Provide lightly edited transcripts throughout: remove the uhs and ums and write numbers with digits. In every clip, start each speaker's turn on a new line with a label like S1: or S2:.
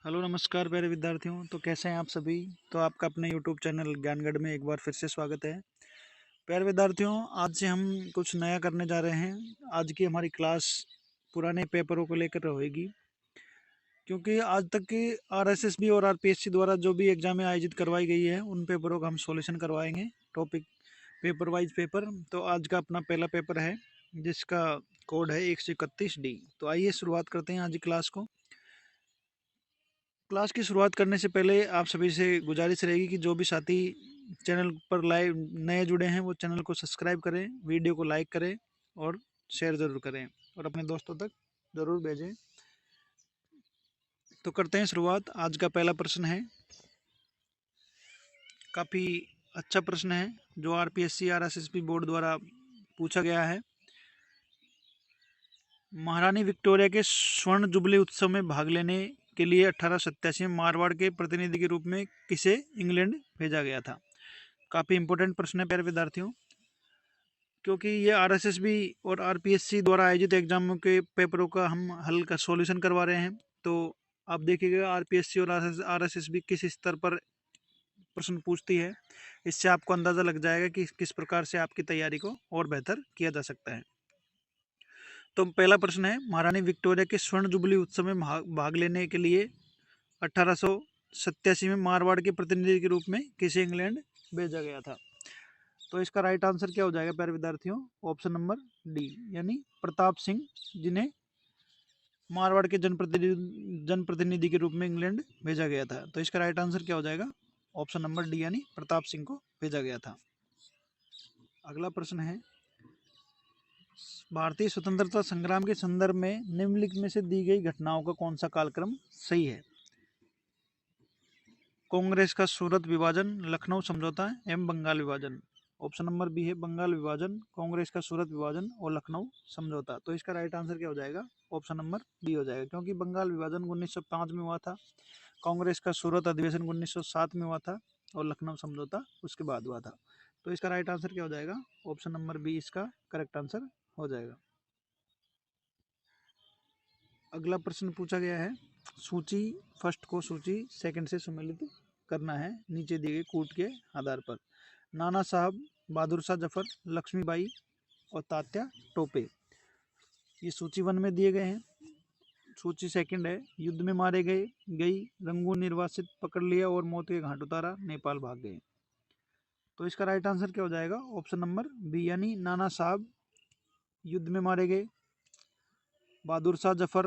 S1: Hello नमस्कार प्यारे विद्यार्थियों। तो कैसे हैं आप सभी। तो आपका अपने यूट्यूब चैनल ज्ञानगढ़ में एक बार फिर से स्वागत है। प्यारे विद्यार्थियों, आज से हम कुछ नया करने जा रहे हैं। आज की हमारी क्लास पुराने पेपरों को लेकर होगी, क्योंकि आज तक की आरएसएसबी और आरपीएससी द्वारा जो भी एग्जामें आयोजित करवाई गई है उन पेपरों का हम सॉल्यूशन करवाएंगे। Topic paper wise paper. तो आज का अपना पहला पेपर है जिसका कोड है 131D। तो आइए शुरुआत करते हैं आज की क्लास को। क्लास की शुरुआत करने से पहले आप सभी से गुजारिश रहेगी कि जो भी साथी चैनल पर लाइव नए जुड़े हैं वो चैनल को सब्सक्राइब करें, वीडियो को लाइक करें और शेयर ज़रूर करें और अपने दोस्तों तक ज़रूर भेजें। तो करते हैं शुरुआत। आज का पहला प्रश्न है, काफ़ी अच्छा प्रश्न है जो आरपीएससी आरएसएसबी बोर्ड द्वारा पूछा गया है। महारानी विक्टोरिया के स्वर्ण जुबली उत्सव में भाग लेने के लिए 1887 में मारवाड़ के प्रतिनिधि के रूप में किसे इंग्लैंड भेजा गया था। काफ़ी इंपॉर्टेंट प्रश्न है प्यारे विद्यार्थियों, क्योंकि ये आरएसएसबी और आरपीएससी द्वारा आयोजित एग्जामों के पेपरों का हम हल का सॉल्यूशन करवा रहे हैं। तो आप देखिएगा आरपीएससी और आरएसएसबी किस स्तर पर प्रश्न पूछती है, इससे आपको अंदाज़ा लग जाएगा कि किस प्रकार से आपकी तैयारी को और बेहतर किया जा सकता है। तो पहला प्रश्न है, महारानी विक्टोरिया के स्वर्ण जुबली उत्सव में भाग लेने के लिए 1887 में मारवाड़ के प्रतिनिधि के रूप में किसे इंग्लैंड भेजा गया था। तो इसका राइट आंसर क्या हो जाएगा प्यारे विद्यार्थियों? ऑप्शन नंबर डी, यानी प्रताप सिंह, जिन्हें मारवाड़ के जनप्रतिनिधि के रूप में इंग्लैंड भेजा गया था। तो इसका राइट आंसर क्या हो जाएगा? ऑप्शन नंबर डी, यानी प्रताप सिंह को भेजा गया था। अगला प्रश्न है, भारतीय स्वतंत्रता संग्राम के संदर्भ में निम्नलिखित में से दी गई घटनाओं का कौन सा कालक्रम सही है? कांग्रेस का सूरत विभाजन, लखनऊ समझौता एवं बंगाल विभाजन। ऑप्शन नंबर बी है बंगाल विभाजन, कांग्रेस का सूरत विभाजन और लखनऊ समझौता। तो इसका राइट आंसर क्या हो जाएगा? ऑप्शन नंबर बी हो जाएगा, क्योंकि बंगाल विभाजन 1905 में हुआ था, कांग्रेस का सूरत अधिवेशन 1907 में हुआ था और लखनऊ समझौता उसके बाद हुआ था। तो इसका राइट आंसर क्या हो जाएगा? ऑप्शन नंबर बी इसका करेक्ट आंसर हो जाएगा। अगला प्रश्न पूछा गया है, सूची फर्स्ट को सूची सेकंड से सम्मिलित करना है नीचे दिए गए कूट के आधार पर। नाना साहब, बहादुर शाह जफर, लक्ष्मीबाई और तात्या टोपे, ये सूची वन में दिए गए हैं। सूची सेकंड है, युद्ध में मारे गई, रंगून निर्वासित पकड़ लिया और मौत के घाट उतारा, नेपाल भाग गए। तो इसका राइट आंसर क्या हो जाएगा? ऑप्शन नंबर बी, यानी नाना साहब युद्ध में मारे गए, बहादुर शाह जफर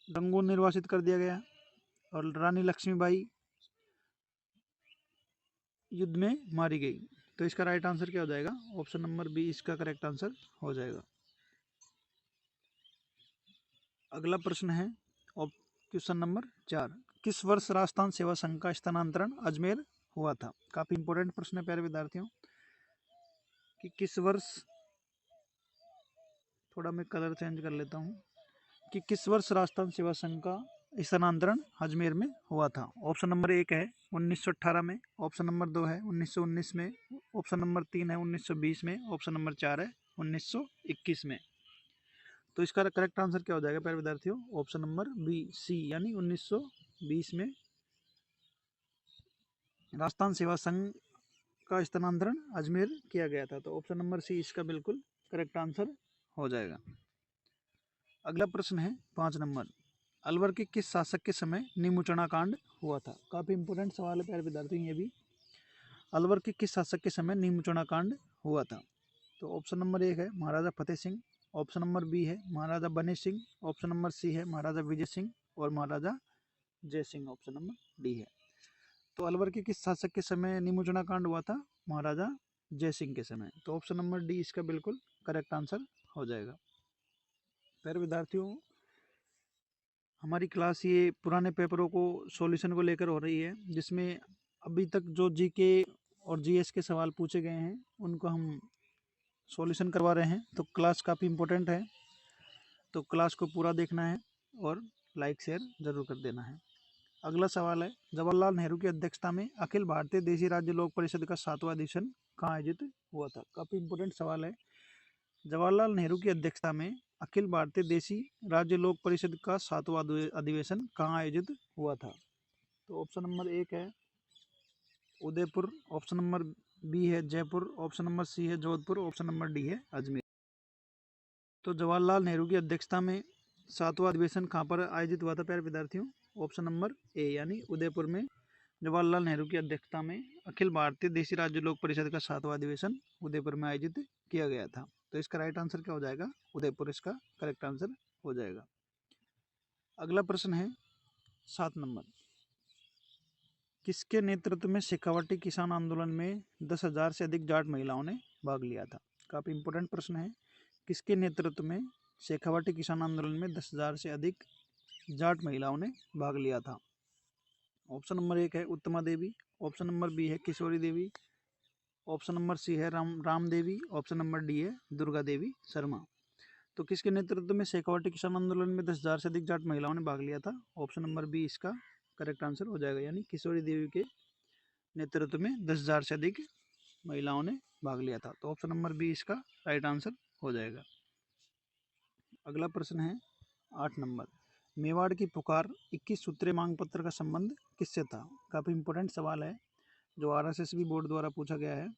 S1: रंगून निर्वासित कर दिया गया और रानी लक्ष्मीबाई युद्ध में मारी गई। तो इसका राइट आंसर क्या हो जाएगा? ऑप्शन नंबर बी इसका करेक्ट आंसर हो जाएगा। अगला प्रश्न है क्वेश्चन नंबर 4, किस वर्ष राजस्थान सेवा संघ का स्थानांतरण अजमेर हुआ था? काफी इंपोर्टेंट प्रश्न है प्यारे विद्यार्थियों, कि किस वर्ष, थोड़ा मैं कलर चेंज कर लेता हूँ, कि किस वर्ष राजस्थान सेवा संघ का स्थानांतरण अजमेर में हुआ था। ऑप्शन नंबर 1 है 1918 में, ऑप्शन नंबर 2 है 1919 में, ऑप्शन नंबर 3 है 1920 में, ऑप्शन नंबर 4 है 1921 में। तो इसका करेक्ट आंसर क्या हो जाएगा प्यारे विद्यार्थियों? ऑप्शन नंबर बी सी, यानी 1920 में राजस्थान सेवा संघ का स्थानांतरण अजमेर किया गया था। तो ऑप्शन नंबर सी इसका बिल्कुल करेक्ट आंसर हो जाएगा। अगला प्रश्न है 5 नंबर, अलवर के किस शासक के समय निमुचना कांड हुआ था? काफी इंपोर्टेंट सवाल है प्यारे विद्यार्थियों ये भी। अलवर के किस शासक के समय निमुचना कांड हुआ था? तो ऑप्शन नंबर 1 है महाराजा फतेह सिंह, ऑप्शन नंबर बी है महाराजा बने सिंह, ऑप्शन नंबर सी है महाराजा विजय सिंह और महाराजा जय सिंह, ऑप्शन नंबर डी है। तो अलवर के किस शासक के समय निमुचना कांड हुआ था? महाराजा जय सिंह के समय। तो ऑप्शन नंबर डी इसका बिल्कुल करेक्ट आंसर हो जाएगा। प्यारे विद्यार्थियों, हमारी क्लास ये पुराने पेपरों को सॉल्यूशन को लेकर हो रही है, जिसमें अभी तक जो जीके और जीएस के सवाल पूछे गए हैं उनको हम सॉल्यूशन करवा रहे हैं। तो क्लास काफ़ी इम्पोर्टेंट है, तो क्लास को पूरा देखना है और लाइक शेयर ज़रूर कर देना है। अगला सवाल है, जवाहरलाल नेहरू की अध्यक्षता में अखिल भारतीय देशी राज्य लोक परिषद का 7वां अधिवेशन कहाँ आयोजित हुआ था? काफ़ी इम्पोर्टेंट सवाल है। जवाहरलाल नेहरू की अध्यक्षता में अखिल भारतीय देसी राज्य लोक परिषद का 7वां अधिवेशन कहाँ आयोजित हुआ था? तो ऑप्शन नंबर 1 है उदयपुर, ऑप्शन नंबर बी है जयपुर, ऑप्शन नंबर सी है जोधपुर, ऑप्शन नंबर डी है अजमेर। तो जवाहरलाल नेहरू की अध्यक्षता में 7वां अधिवेशन कहाँ पर आयोजित हुआ था प्यारे विद्यार्थियों? ऑप्शन नंबर ए यानी उदयपुर में जवाहरलाल नेहरू की अध्यक्षता में अखिल भारतीय देशी राज्य लोक परिषद का 7वां अधिवेशन उदयपुर में आयोजित किया गया था। तो इसका राइट आंसर क्या हो जाएगा? उदयपुर इसका करेक्ट आंसर हो जाएगा। अगला प्रश्न है 7 नंबर। किसके नेतृत्व में शेखावाटी किसान आंदोलन में 10,000 से अधिक जाट महिलाओं ने भाग लिया था? काफ़ी इंपॉर्टेंट प्रश्न है। किसके नेतृत्व में शेखावाटी किसान आंदोलन में 10,000 से अधिक जाट महिलाओं ने भाग लिया था? ऑप्शन नंबर 1 है उत्तमा देवी, ऑप्शन नंबर बी है किशोरी देवी, ऑप्शन नंबर सी है राम देवी, ऑप्शन नंबर डी है दुर्गा देवी शर्मा। तो किसके नेतृत्व में शेखावाटी किसान आंदोलन में 10,000 से अधिक जाट महिलाओं ने भाग लिया था? ऑप्शन नंबर बी इसका करेक्ट आंसर हो जाएगा, यानी किशोरी देवी के नेतृत्व में 10,000 से अधिक महिलाओं ने भाग लिया था। तो ऑप्शन नंबर बी इसका राइट आंसर हो जाएगा। अगला प्रश्न है 8 नंबर। मेवाड़ की पुकार 21 सूत्रीय मांग पत्र का संबंध किससे था? काफ़ी इंपॉर्टेंट सवाल है जो आरएसएसबी बोर्ड द्वारा पूछा गया है।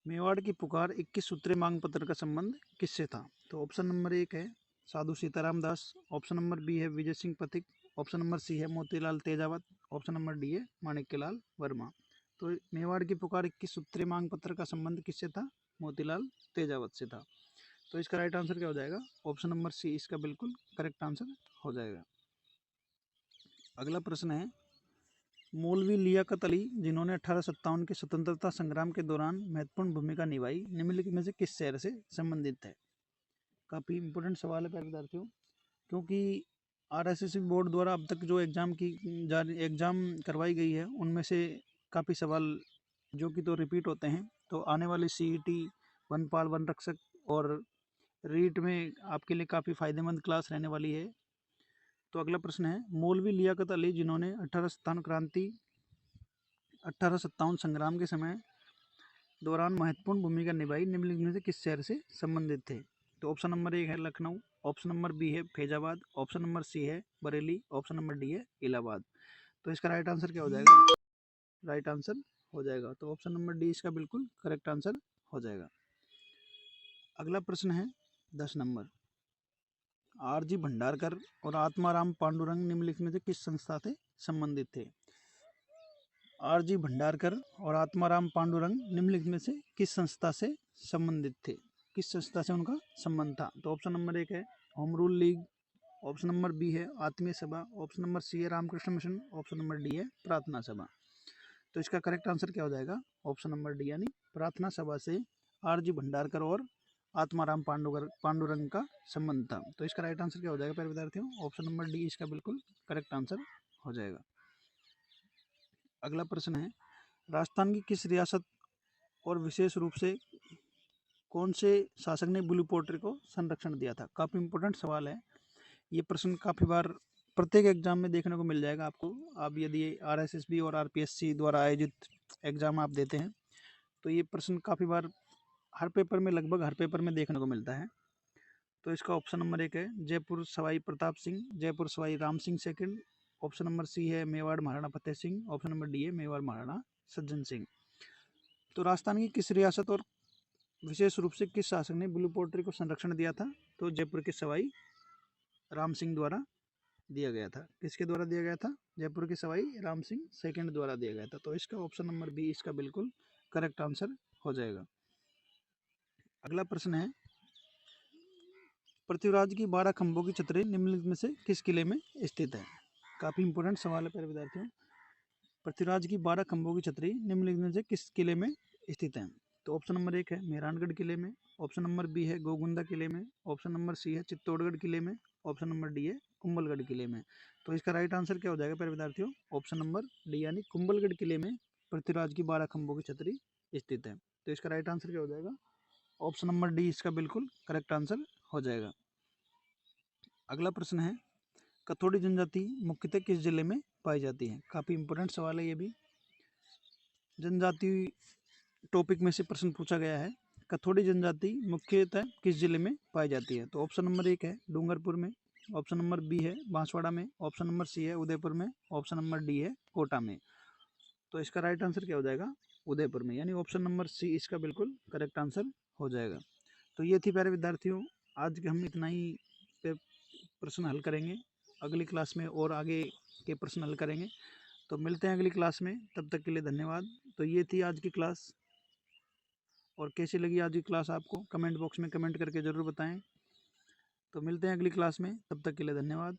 S1: मेवाड़ की पुकार 21 सूत्रीय मांग पत्र का संबंध किससे था? तो ऑप्शन नंबर 1 है साधु सीताराम दास, ऑप्शन नंबर बी है Vijay Singh Pathik, option number C है Motilal Tejawat, option number D है माणिक्यलाल वर्मा। तो मेवाड़ की पुकार 21 सूत्रीय मांग पत्र का संबंध किससे था? मोतीलाल तेजावत से था। तो इसका राइट आंसर क्या हो जाएगा? ऑप्शन नंबर सी इसका बिल्कुल करेक्ट आंसर हो जाएगा। अगला प्रश्न है मौलवी लियाकत अली जिन्होंने 1857 के स्वतंत्रता संग्राम के दौरान महत्वपूर्ण भूमिका निभाई निम्नलिखित में से किस शहर से संबंधित है? काफ़ी इंपॉर्टेंट सवाल है प्यारे विद्यार्थियों, क्योंकि आरएसएसबी बोर्ड द्वारा अब तक जो एग्ज़ाम करवाई गई है उनमें से काफ़ी सवाल जो कि तो रिपीट होते हैं। तो आने वाली सीईटी, वनपाल, वन रक्षक और रीट में आपके लिए काफ़ी फायदेमंद क्लास रहने वाली है। तो अगला प्रश्न है मौलवी लियाकत अली जिन्होंने 1857 संग्राम के समय दौरान महत्वपूर्ण भूमिका निभाई निम्नलिखित में से किस शहर से संबंधित थे? तो ऑप्शन नंबर 1 है लखनऊ, ऑप्शन नंबर बी है फैजाबाद, ऑप्शन नंबर सी है बरेली, ऑप्शन नंबर डी है इलाहाबाद। तो इसका राइट आंसर क्या हो जाएगा? राइट आंसर हो जाएगा, तो ऑप्शन नंबर डी इसका बिल्कुल करेक्ट आंसर हो जाएगा। अगला प्रश्न है 10 नंबर। आरजी भंडारकर और आत्माराम पांडुरंग निम्नलिखित में से किस संस्था से संबंधित थे? आरजी भंडारकर और आत्माराम पांडुरंग निम्नलिखित में से किस संस्था से संबंधित थे? किस संस्था से उनका संबंध था? तो ऑप्शन नंबर 1 है Home Rule League, option number B है Atmiya Sabha, option number C है Ramakrishna Mission, option number D है प्रार्थना सभा। तो इसका करेक्ट आंसर क्या हो जाएगा? ऑप्शन नंबर डी यानी प्रार्थना सभा से आरजी भंडारकर और आत्माराम पांडुरंग का संबंध था। तो इसका राइट आंसर क्या हो जाएगा प्यारे विद्यार्थियों? ऑप्शन नंबर डी इसका बिल्कुल करेक्ट आंसर हो जाएगा। अगला प्रश्न है राजस्थान की किस रियासत और विशेष रूप से कौन से शासक ने ब्लू पोल्ट्री को संरक्षण दिया था? काफ़ी इंपॉर्टेंट सवाल है। ये प्रश्न काफ़ी बार प्रत्येक एग्जाम में देखने को मिल जाएगा आपको। आप यदि आरएसएसबी और आरपीएससी द्वारा आयोजित एग्जाम आप देते हैं तो ये प्रश्न काफ़ी बार हर पेपर में, लगभग हर पेपर में देखने को मिलता है। तो इसका ऑप्शन नंबर 1 है Jaipur Sawai Pratap Singh, Jaipur Sawai Ram Singh second, option number C है Mewar Maharana Fateh Singh, option number D है मेवाड़ महाराणा सज्जन सिंह। तो राजस्थान की किस रियासत और विशेष रूप से किस शासक ने ब्लू पोल्ट्री को संरक्षण दिया था? तो जयपुर के सवाई राम सिंह द्वारा दिया गया था। किसके द्वारा दिया गया था? जयपुर के सवाई राम सिंह सेकंड द्वारा दिया गया था। तो इसका ऑप्शन नंबर बी इसका बिल्कुल करेक्ट आंसर हो जाएगा। अगला प्रश्न है पृथ्वीराज की 12 खंभों की छतरी निम्नलिखित में से किस किले में स्थित है? काफ़ी इंपॉर्टेंट सवाल है प्यारे विद्यार्थियों। पृथ्वीराज की 12 खंभों की छतरी निम्नलिखित में से किस किले में स्थित है? तो ऑप्शन नंबर 1 है मेहरानगढ़ किले में, ऑप्शन नंबर बी है गोगुंदा किले में, ऑप्शन नंबर सी है चित्तौड़गढ़ किले में, ऑप्शन नंबर डी है कुंभलगढ़ किले में। तो इसका राइट आंसर क्या हो जाएगा प्यारे विद्यार्थियों? ऑप्शन नंबर डी यानी कुंभलगढ़ किले में पृथ्वीराज की 12 खंभों की छतरी स्थित है। तो इसका राइट आंसर क्या हो जाएगा? ऑप्शन नंबर डी इसका बिल्कुल करेक्ट आंसर हो जाएगा। अगला प्रश्न है कथोड़ी जनजाति मुख्यतः किस जिले में पाई जाती है? काफ़ी इंपॉर्टेंट सवाल है ये भी। जनजाति टॉपिक में से प्रश्न पूछा गया है। कथोड़ी जनजाति मुख्यतः किस जिले में पाई जाती है? तो ऑप्शन नंबर 1 है डूंगरपुर में, ऑप्शन नंबर बी है बांसवाड़ा में, ऑप्शन नंबर सी है उदयपुर में, ऑप्शन नंबर डी है कोटा में। तो इसका राइट आंसर क्या हो जाएगा? उदयपुर में, यानी ऑप्शन नंबर सी इसका बिल्कुल करेक्ट आंसर हो जाएगा। तो ये थी प्यारे विद्यार्थियों, आज के हम इतना ही प्रश्न हल करेंगे। अगली क्लास में और आगे के प्रश्न हल करेंगे। तो मिलते हैं अगली क्लास में, तब तक के लिए धन्यवाद। तो ये थी आज की क्लास, और कैसी लगी आज की क्लास आपको कमेंट बॉक्स में कमेंट करके ज़रूर बताएं। तो मिलते हैं अगली क्लास में, तब तक के लिए धन्यवाद।